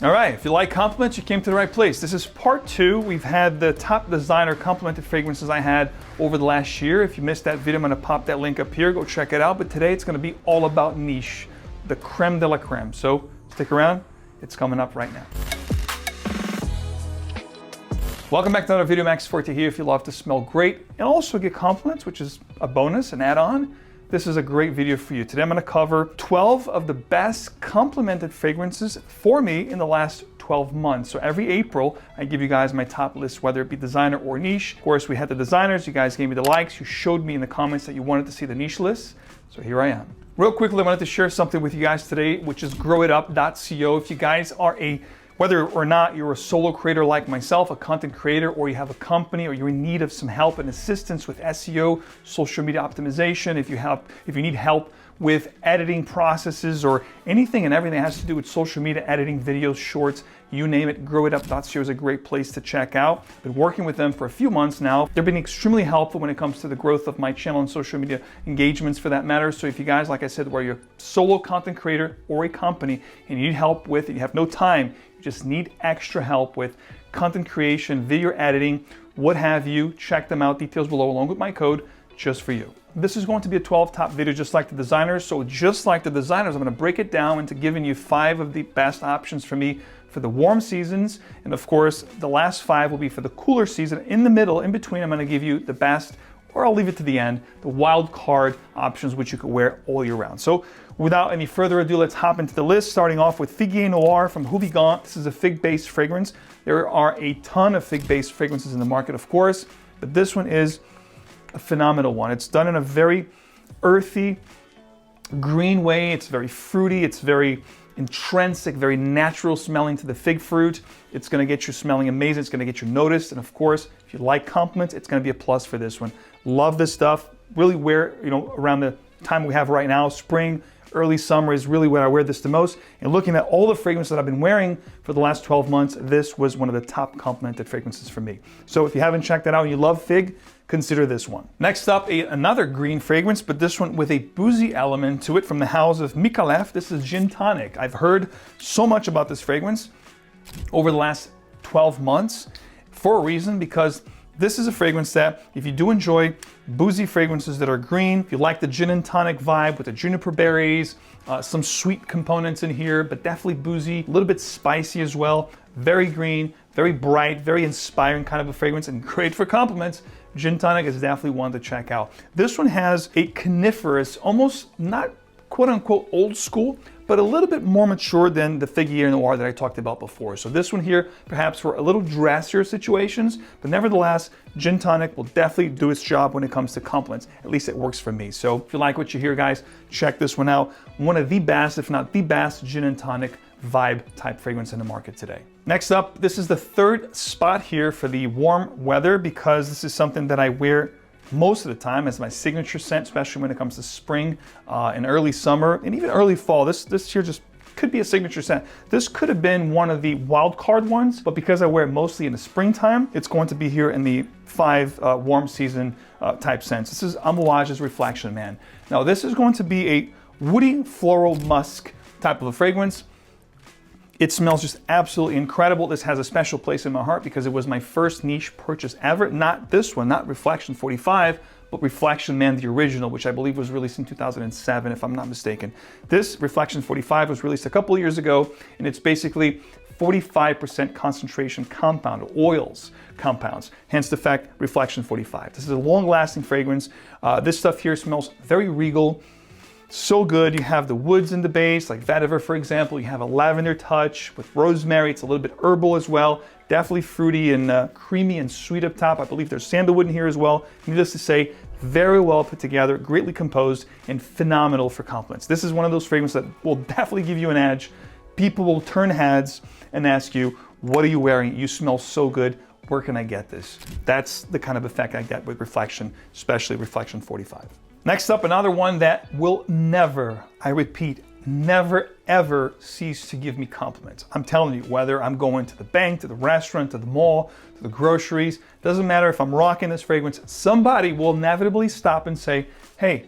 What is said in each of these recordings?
All right, if you like compliments, you came to the right place. This is part 2. We've had the top designer complimented fragrances I had over the last year. If you missed that video, I'm gonna pop that link up here. Go check it out. But today it's gonna be all about niche, the creme de la creme. So stick around, it's coming up right now. Welcome back to another video. Max Forte here. If you love to smell great and also get compliments, which is a bonus, an add-on, this is a great video for you. Today I'm going to cover 12 of the best complimented fragrances for me in the last 12 months. So every April, I give you guys my top list, whether it be designer or niche. Of course, we had the designers. You guys gave me the likes. You showed me in the comments that you wanted to see the niche list. So here I am. Real quickly, I wanted to share something with you guys today, which is GrowitUp.co. If you guys are whether or not you're a solo creator like myself, a content creator, or you have a company, or you're in need of some help and assistance with SEO, social media optimization, if you need help with editing processes or anything and everything that has to do with social media, editing, videos, shorts, you name it, GrowitUp.co is a great place to check out. Been working with them for a few months now. They've been extremely helpful when it comes to the growth of my channel and social media engagements for that matter. So if you guys, like I said, where you're a solo content creator or a company and you need help with it, you have no time, you just need extra help with content creation, video editing, what have you, check them out. Details below along with my code just for you. This is going to be a 12 top video just like the designers. So just like the designers, I'm going to break it down into giving you 5 of the best options for me for the warm seasons. And of course, the last 5 will be for the cooler season. In the middle, in between, I'm going to give you the best, or I'll leave it to the end, the wild card options which you could wear all year round. So without any further ado, let's hop into the list, starting off with Figuier Noir from 𝗎𝗎𝗏. This is a fig-based fragrance. There are a ton of fig-based fragrances in the market, of course, but this one is a phenomenal one. It's done in a very earthy, green way. It's very fruity. It's very intrinsic, very natural smelling to the fig fruit. It's going to get you smelling amazing. It's going to get you noticed. And of course, if you like compliments, it's going to be a plus for this one. Love this stuff. Really wear, around the time we have right now, spring, early summer is really when I wear this the most. And looking at all the fragrances that I've been wearing for the last 12 months, this was one of the top complimented fragrances for me. So if you haven't checked that out and you love fig, consider this one. Next up, another green fragrance, but this one with a boozy element to it from the house of Micallef. This is Gin Tonic. I've heard so much about this fragrance over the last 12 months for a reason, because this is a fragrance that if you do enjoy boozy fragrances that are green, if you like the gin and tonic vibe with the juniper berries, some sweet components in here, but definitely boozy, a little bit spicy as well, very green, very bright, very inspiring kind of a fragrance and great for compliments. Gin Tonic is definitely one to check out. This one has a coniferous, almost not quote unquote old school, but a little bit more mature than the Figuier Noir that I talked about before. So this one here, perhaps for a little dressier situations, but nevertheless, Gin Tonic will definitely do its job when it comes to compliments. At least it works for me. So if you like what you hear, guys, check this one out. One of the best, if not the best, gin and tonic vibe type fragrance in the market today. Next up, this is the 3rd spot here for the warm weather, because this is something that I wear most of the time as my signature scent, especially when it comes to spring and early summer and even early fall. This here just could be a signature scent. This could have been one of the wild card ones, but because I wear it mostly in the springtime, it's going to be here in the 5 warm season type scents. This is Amouage's Reflection Man. Now this is going to be a woody floral musk type of a fragrance. It smells just absolutely incredible. This has a special place in my heart because it was my first niche purchase ever. Not this one, not Reflection 45, but Reflection Man, the original, which I believe was released in 2007, if I'm not mistaken. This Reflection 45 was released a couple of years ago, and it's basically 45% concentration compound, oils compounds, hence the fact Reflection 45. This is a long-lasting fragrance. This stuff here smells very regal. So good. You have the woods in the base, like vetiver, for example. You have a lavender touch with rosemary. It's a little bit herbal as well. Definitely fruity and creamy and sweet up top. I believe there's sandalwood in here as well. Needless to say, very well put together, greatly composed, and phenomenal for compliments. This is one of those fragrances that will definitely give you an edge. People will turn heads and ask you, what are you wearing? You smell so good. Where can I get this? That's the kind of effect I get with Reflection, especially Reflection 45. Next up, another one that will never, I repeat, never ever cease to give me compliments. I'm telling you, whether I'm going to the bank, to the restaurant, to the mall, to the groceries, doesn't matter if I'm rocking this fragrance, somebody will inevitably stop and say, hey,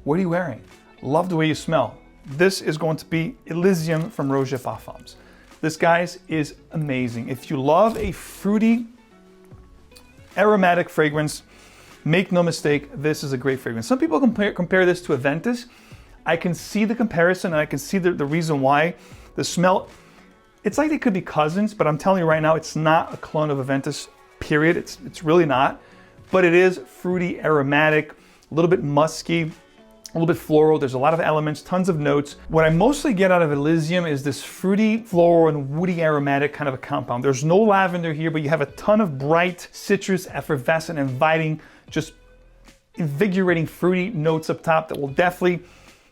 what are you wearing? Love the way you smell. This is going to be Elysium from Roger Parfums. This, guys, is amazing. If you love a fruity, aromatic fragrance, make no mistake, this is a great fragrance. Some people compare this to Aventus. I can see the comparison, and I can see the reason why. The smell, it's like they could be cousins, but I'm telling you right now, it's not a clone of Aventus, period. It's really not. But it is fruity, aromatic, a little bit musky, a little bit floral. There's a lot of elements, tons of notes. What I mostly get out of Elysium is this fruity, floral, and woody aromatic kind of a compound. There's no lavender here, but you have a ton of bright, citrus, effervescent, inviting, just invigorating, fruity notes up top that will definitely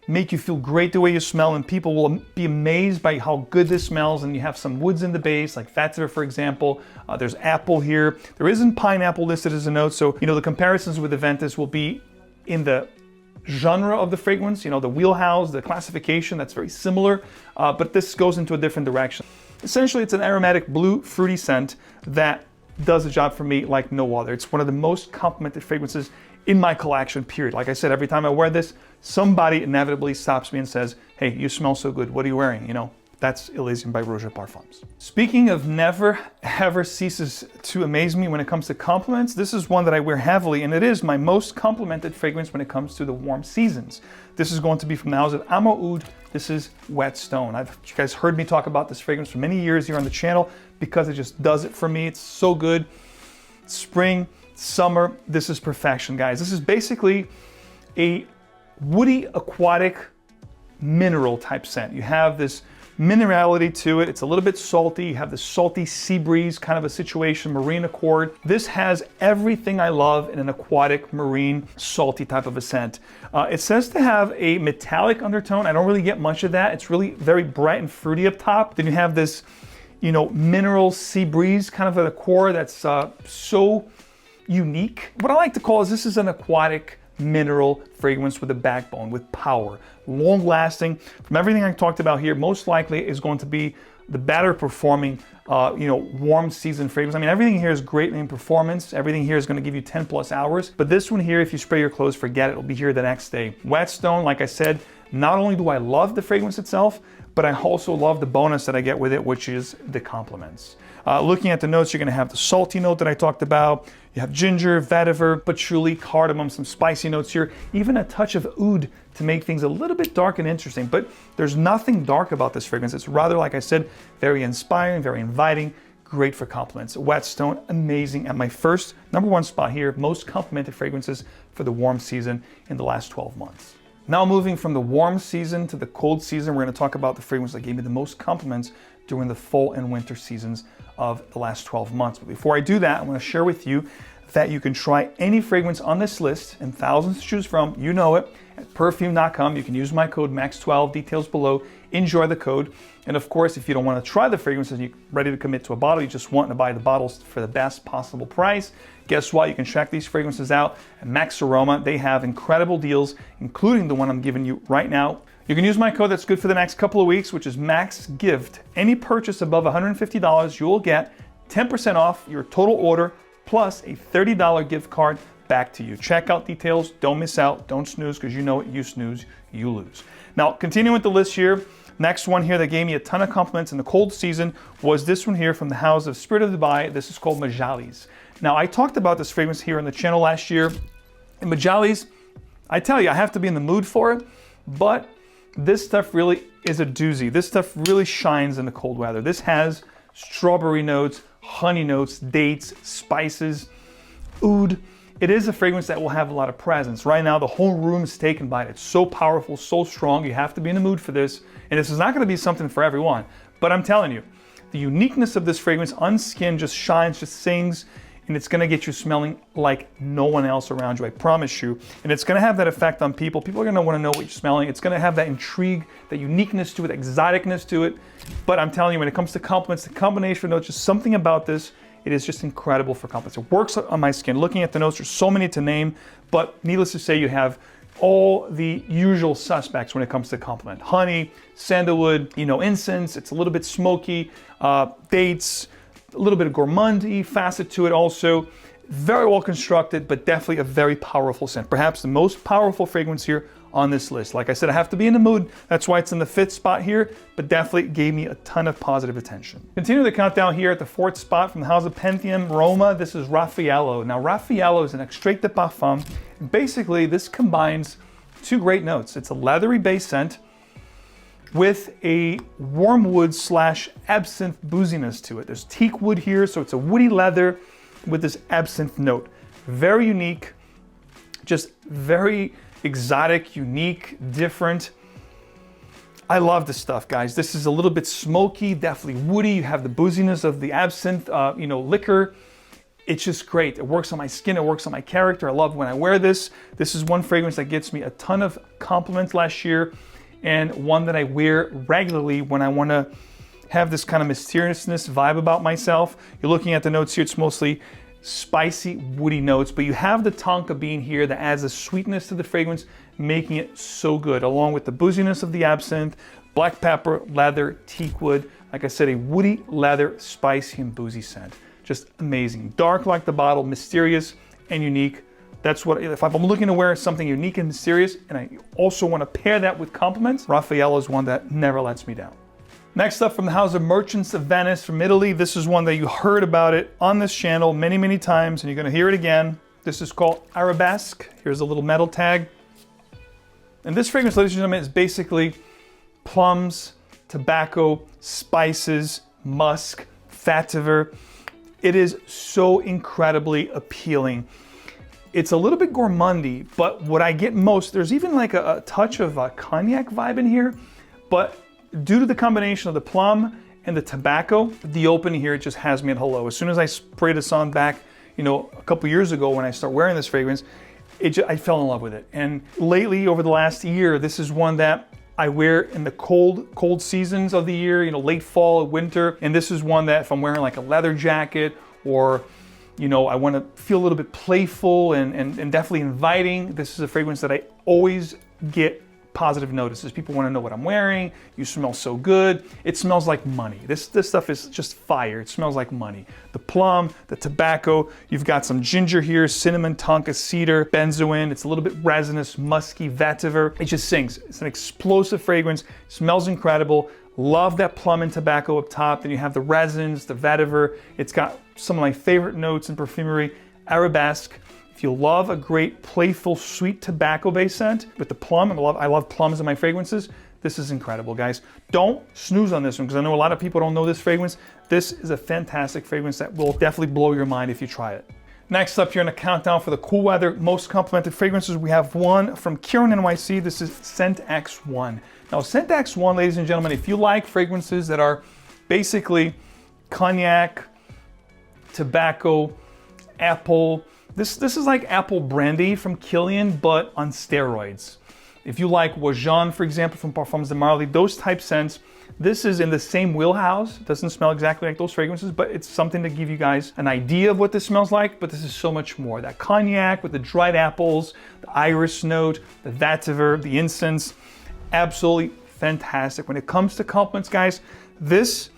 make you feel great the way you smell, and people will be amazed by how good this smells. And you have some woods in the base, like vetiver, for example. There's apple here. There isn't pineapple listed as a note, so the comparisons with Aventus will be in the genre of the fragrance, the wheelhouse, the classification, that's very similar, but this goes into a different direction. Essentially, it's an aromatic blue fruity scent that does the job for me like no other. It's one of the most complimented fragrances in my collection, period. Like I said, every time I wear this, somebody inevitably stops me and says, hey, you smell so good, what are you wearing? That's Elysium by Roger Parfums. Speaking of never ever ceases to amaze me when it comes to compliments, this is one that I wear heavily, and it is my most complimented fragrance when it comes to the warm seasons. This is going to be from the house of Amo Oud. This is Whetstone. You guys heard me talk about this fragrance for many years here on the channel because it just does it for me. It's so good. Spring, summer, this is perfection, guys. This is basically a woody, aquatic, mineral type scent. You have this minerality to it. It's a little bit salty. You have this salty sea breeze kind of a situation, marine accord. This has everything I love in an aquatic, marine, salty type of a scent. It says to have a metallic undertone. I don't really get much of that. It's really very bright and fruity up top. Then you have this, mineral sea breeze kind of at the core that's so unique. What I like to call this is an aquatic mineral fragrance with a backbone, with power, long lasting. From everything I talked about here, most likely is going to be the better performing, warm season fragrance. I mean, everything here is great in performance. Everything here is going to give you 10 plus hours. But this one here, if you spray your clothes, forget it. It'll be here the next day. Whetstone, like I said, not only do I love the fragrance itself, but I also love the bonus that I get with it, which is the compliments. Looking at the notes, you're going to have the salty note that I talked about. You have ginger, vetiver, patchouli, cardamom, some spicy notes here, even a touch of oud to make things a little bit dark and interesting. But there's nothing dark about this fragrance. It's rather, like I said, very inspiring, very inviting, great for compliments. Whetstone, amazing. At my first #1 spot here, most complimented fragrances for the warm season in the last 12 months. Now moving from the warm season to the cold season, we're going to talk about the fragrance that gave me the most compliments during the fall and winter seasons of the last 12 months. But before I do that, I want to share with you that you can try any fragrance on this list, and thousands to choose from, you know it, at perfume.com. You can use my code MAX12, details below, enjoy the code. And of course, if you don't want to try the fragrances and you're ready to commit to a bottle, you just want to buy the bottles for the best possible price, guess what? You can check these fragrances out at Max Aroma. They have incredible deals, including the one I'm giving you right now. You can use my code that's good for the next couple of weeks, which is MAXGIFT. Any purchase above $150, you will get 10% off your total order, plus a $30 gift card back to you. Checkout details, don't miss out, don't snooze, because you know it, you snooze, you lose. Now, continuing with the list here, next one here that gave me a ton of compliments in the cold season was this one here from the house of Spirit of Dubai. This is called Majalis. Now, I talked about this fragrance here on the channel last year. And Majalis, I tell you, I have to be in the mood for it, but this stuff really is a doozy. This stuff really shines in the cold weather. This has strawberry notes, honey notes, dates, spices, oud. It is a fragrance that will have a lot of presence. Right now, the whole room is taken by it. It's so powerful, so strong. You have to be in the mood for this. And this is not going to be something for everyone. But I'm telling you, the uniqueness of this fragrance on skin just shines, just sings, and it's going to get you smelling like no one else around you, I promise you. And it's going to have that effect on people. People are going to want to know what you're smelling. It's going to have that intrigue, that uniqueness to it, exoticness to it. But I'm telling you, when it comes to compliments, the combination of notes, just something about this, it is just incredible for compliments. It works on my skin. Looking at the notes, there's so many to name, but needless to say, you have all the usual suspects when it comes to compliment. Honey, sandalwood, incense, it's a little bit smoky, dates, a little bit of gourmandy facet to it also. Very well constructed, but definitely a very powerful scent. Perhaps the most powerful fragrance here on this list. Like I said, I have to be in the mood. That's why it's in the 5th spot here, but definitely gave me a ton of positive attention. Continue the countdown here at the 4th spot from the house of Panthéon Roma. This is Raffaello. Now, Raffaello is an extrait de parfum. Basically, this combines 2 great notes. It's a leathery base scent with a wormwood / absinthe booziness to it. There's teak wood here, so it's a woody leather with this absinthe note. Very unique, just very exotic, unique, different. I love this stuff, guys. This is a little bit smoky, definitely woody. You have the booziness of the absinthe, liquor. It's just great. It works on my skin. It works on my character. I love when I wear this. This is one fragrance that gets me a ton of compliments last year, and one that I wear regularly when I want to have this kind of mysteriousness vibe about myself. You're looking at the notes here. It's mostly spicy, woody notes, but you have the tonka bean here that adds a sweetness to the fragrance, making it so good, along with the booziness of the absinthe, black pepper, leather, teak wood. Like I said, a woody, leather, spicy, and boozy scent. Just amazing. Dark like the bottle, mysterious and unique. That's what, if I'm looking to wear something unique and mysterious, and I also want to pair that with compliments, Raffaello is one that never lets me down. Next up from the house of Merchants of Venice from Italy. This is one that you heard about it on this channel many, many times, and you're gonna hear it again. This is called Arabesque. Here's a little metal tag. And this fragrance, ladies and gentlemen, is basically plums, tobacco, spices, musk, vetiver. It is so incredibly appealing. It's a little bit gourmandy, but what I get most, there's even like a touch of a cognac vibe in here, but due to the combination of the plum and the tobacco, the opening here just has me at hello. As soon as I sprayed this on back, a couple years ago when I started wearing this fragrance, I fell in love with it. And lately, over the last year, this is one that I wear in the cold seasons of the year, late fall, winter. And this is one that if I'm wearing like a leather jacket or, I want to feel a little bit playful and definitely inviting, this is a fragrance that I always get positive notices. People want to know what I'm wearing. You smell so good. It smells like money. This stuff is just fire. It smells like money. The plum, the tobacco, you've got some ginger here, cinnamon, tonka, cedar, benzoin. It's a little bit resinous, musky, vetiver. It just sings. It's an explosive fragrance. Smells incredible. Love that plum and tobacco up top. Then you have the resins, the vetiver. It's got some of my favorite notes in perfumery. Arabesque. If you love a great, playful, sweet tobacco-based scent with the plum, I love plums in my fragrances, this is incredible, guys. Don't snooze on this one, because I know a lot of people don't know this fragrance. This is a fantastic fragrance that will definitely blow your mind if you try it. Next up here in the countdown for the cool weather, most complimented fragrances, we have one from Kirin NYC. This is ScentX1. Now, ScentX1, ladies and gentlemen, if you like fragrances that are basically cognac, tobacco, apple, this is like apple brandy from Kilian, but on steroids. If you like Wajan, for example, from Parfums de Marly, those type scents, this is in the same wheelhouse. It doesn't smell exactly like those fragrances, but it's something to give you guys an idea of what this smells like, but this is so much more. That cognac with the dried apples, the iris note, the vetiver, the incense, absolutely fantastic. When it comes to compliments, guys, this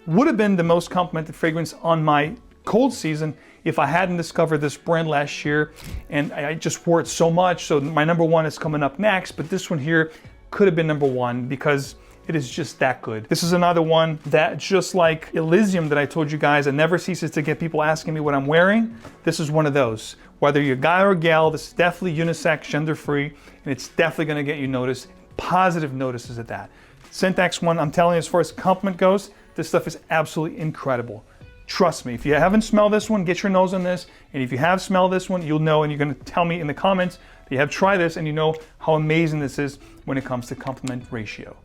would have been the most complimented fragrance on my cold season if I hadn't discovered this brand last year, and I just wore it so much. So my number one is coming up next, but this one here could have been number one because it is just that good. This is another one that, just like Elysium that I told you guys, it never ceases to get people asking me what I'm wearing. This is one of those. Whether you're a guy or a gal, this is definitely unisex, gender-free, and it's definitely gonna get you noticed, positive notices at that. ScentX1, I'm telling you, as far as compliment goes, this stuff is absolutely incredible. Trust me, if you haven't smelled this one, get your nose on this. And if you have smelled this one, you'll know, and you're gonna tell me in the comments that you have tried this and you know how amazing this is when it comes to compliment ratio.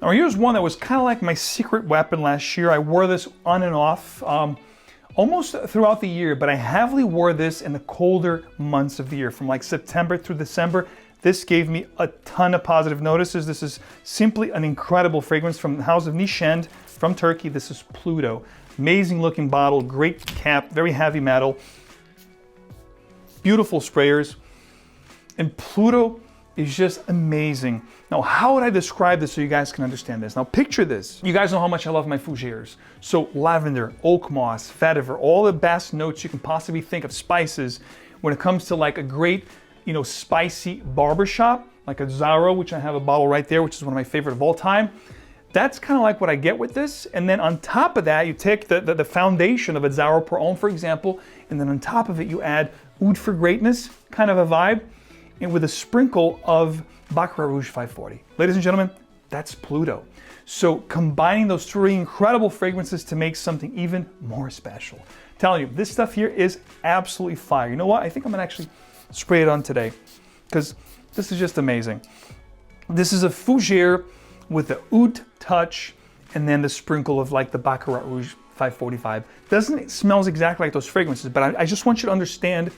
Now here's one that was kind of like my secret weapon last year. I wore this on and off almost throughout the year, but I heavily wore this in the colder months of the year, from like September through December. This gave me a ton of positive notices. This is simply an incredible fragrance from the house of Nishend from Turkey. This is Pluto. Amazing looking bottle, great cap, very heavy metal, beautiful sprayers, and Pluto is just amazing. Now, how would I describe this so you guys can understand this? Now, picture this. You guys know how much I love my fougères. So lavender, oak moss, vetiver, all the best notes you can possibly think of, spices. When it comes to like a great, spicy barbershop, like a Zaro, which I have a bottle right there, which is one of my favorite of all time. That's kind of like what I get with this. And then on top of that, you take the foundation of a 𝗪𝗏 pour Homme, for example, and then on top of it, you add Oud for Greatness, kind of a vibe, and with a sprinkle of Baccarat Rouge 540. Ladies and gentlemen, that's Pluto. So combining those three incredible fragrances to make something even more special. I'm telling you, this stuff here is absolutely fire. You know what? I think I'm gonna actually spray it on today because this is just amazing. This is a fougere with the oud touch and then the sprinkle of like the Baccarat Rouge 545. It smells exactly like those fragrances, but I just want you to understand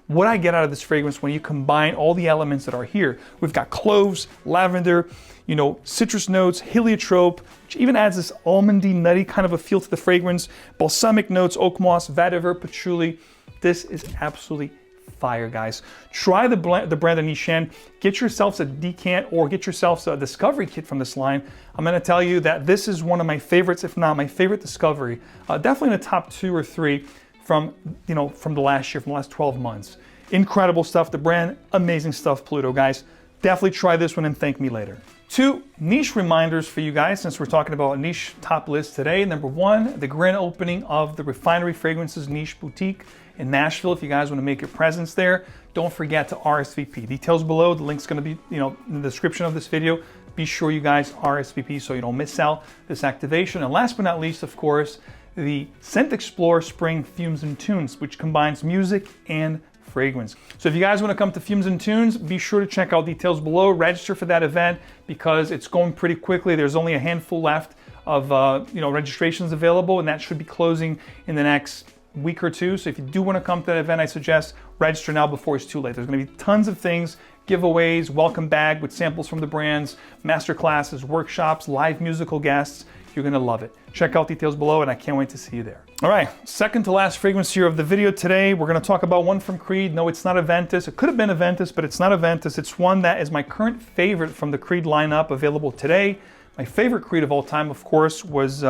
what I get out of this fragrance when you combine all the elements that are here. We've got cloves, lavender, you know, citrus notes, heliotrope, which even adds this almondy, nutty kind of a feel to the fragrance, balsamic notes, oak moss, vetiver, patchouli. This is absolutely fire, guys. Try the brand of Nichéan. Get yourselves a decant or get yourselves a discovery kit from this line. I'm going to tell you that this is one of my favorites, if not my favorite discovery. Definitely in the top 2 or 3 from the last year, from the last 12 months. Incredible stuff. The brand, amazing stuff, Pluto, guys. Definitely try this one and thank me later. 2 niche reminders for you guys, since we're talking about a niche top list today. Number 1, the grand opening of the Refinery Fragrances niche boutique in Nashville. If you guys want to make your presence there, don't forget to RSVP. Details below. The link's going to be, in the description of this video. Be sure you guys RSVP so you don't miss out this activation. And last but not least, of course, the ScentXplore Spring Fumes and Tunes, which combines music and fragrance. So if you guys want to come to Fumes and Tunes, be sure to check out details below. Register for that event because it's going pretty quickly. There's only a handful left of registrations available, and that should be closing in the next week or 2. So if you do want to come to that event, I suggest register now before it's too late. There's going to be tons of things, giveaways, welcome bag with samples from the brands, master classes, workshops, live musical guests. You're going to love it. Check out details below, and I can't wait to see you there. All right, second to last fragrance here of the video today. We're going to talk about one from Creed. No, it's not a Ventus. It could have been a Ventus, but it's not a Ventus. It's one that is my current favorite from the Creed lineup available today. My favorite Creed of all time, of course, was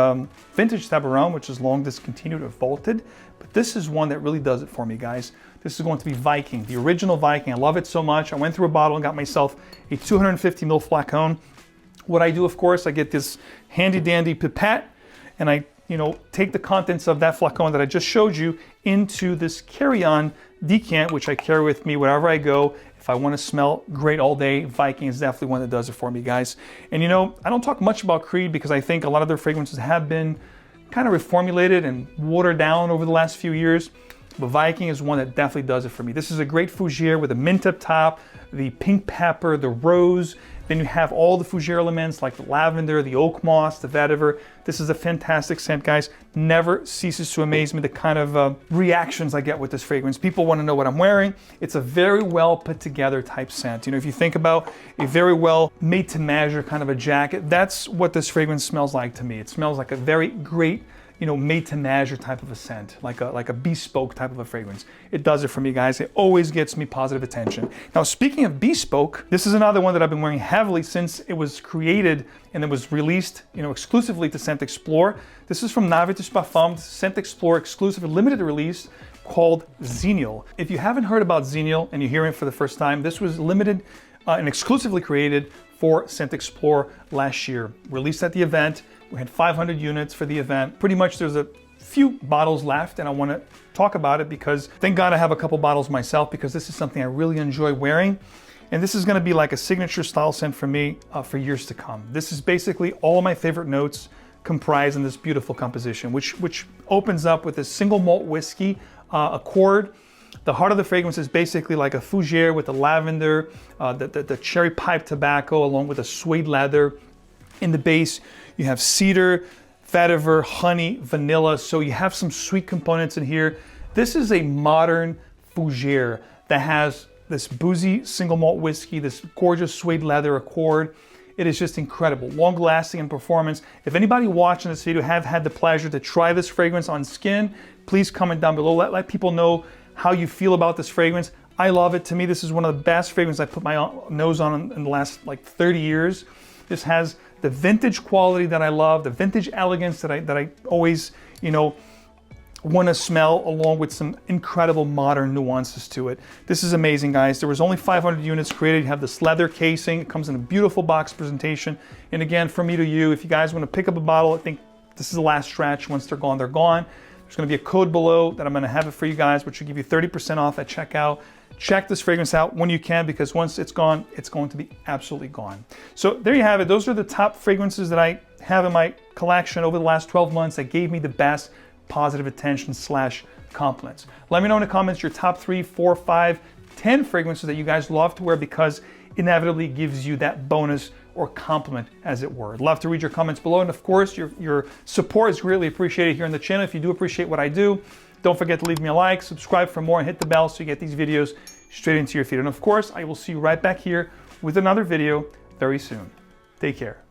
Vintage Tabaron, which is long discontinued or vaulted. But this is one that really does it for me, guys. This is going to be Viking, the original Viking. I love it so much. I went through a bottle and got myself a 250 ml flacon. What I do, of course, I get this handy dandy pipette and I, take the contents of that flacon that I just showed you into this carry-on decant, which I carry with me wherever I go. If I want to smell great all day, Viking is definitely one that does it for me, guys. And I don't talk much about Creed because I think a lot of their fragrances have been kind of reformulated and watered down over the last few years. But Viking is one that definitely does it for me. This is a great fougere with a mint up top, the pink pepper, the rose. Then you have all the fougere elements like the lavender, the oak moss, the vetiver. This is a fantastic scent, guys. Never ceases to amaze me the kind of reactions I get with this fragrance. People want to know what I'm wearing. It's a very well put together type scent. If you think about a very well made to measure kind of a jacket, that's what this fragrance smells like to me. It smells like a very great made to measure type of a scent, like a bespoke type of a fragrance. It does it for me, guys. It always gets me positive attention. Now, speaking of bespoke, this is another one that I've been wearing heavily since it was created and it was released, exclusively to ScentXplore. This is from Navitus Parfums, ScentXplore exclusive limited release called Xenial. If you haven't heard about Xenial and you're hearing it for the first time, this was limited and exclusively created for ScentXplore last year. Released at the event. We had 500 units for the event. Pretty much there's a few bottles left and I want to talk about it because thank God I have a couple bottles myself because this is something I really enjoy wearing. And this is going to be like a signature style scent for me for years to come. This is basically all of my favorite notes comprised in this beautiful composition, which opens up with a single malt whiskey accord. The heart of the fragrance is basically like a fougere with the lavender, the cherry pipe tobacco along with a suede leather. In the base, you have cedar, vetiver, honey, vanilla. So you have some sweet components in here. This is a modern fougere that has this boozy single malt whiskey, this gorgeous suede leather accord. It is just incredible, long lasting in performance. If anybody watching this video have had the pleasure to try this fragrance on skin, please comment down below. Let people know how you feel about this fragrance. I love it. To me, this is one of the best fragrances I put my nose on in the last 30 years. This has the vintage quality that I love, the vintage elegance that I always, want to smell, along with some incredible modern nuances to it. This is amazing, guys. There was only 500 units created. You have this leather casing. It comes in a beautiful box presentation. And again, from me to you, if you guys want to pick up a bottle, I think this is the last stretch. Once they're gone, they're gone. There's going to be a code below that I'm going to have it for you guys, which will give you 30% off at checkout. Check this fragrance out when you can, because once it's gone, it's going to be absolutely gone. So there you have it. Those are the top fragrances that I have in my collection over the last 12 months that gave me the best positive attention / compliments. Let me know in the comments your top 3, 4, 5, 10 fragrances that you guys love to wear, because inevitably gives you that bonus or compliment, as it were. I'd love to read your comments below, and of course your support is greatly appreciated here on the channel. If you do appreciate what I do, don't forget to leave me a like, subscribe for more, and hit the bell so you get these videos straight into your feed. And of course, I will see you right back here with another video very soon. Take care.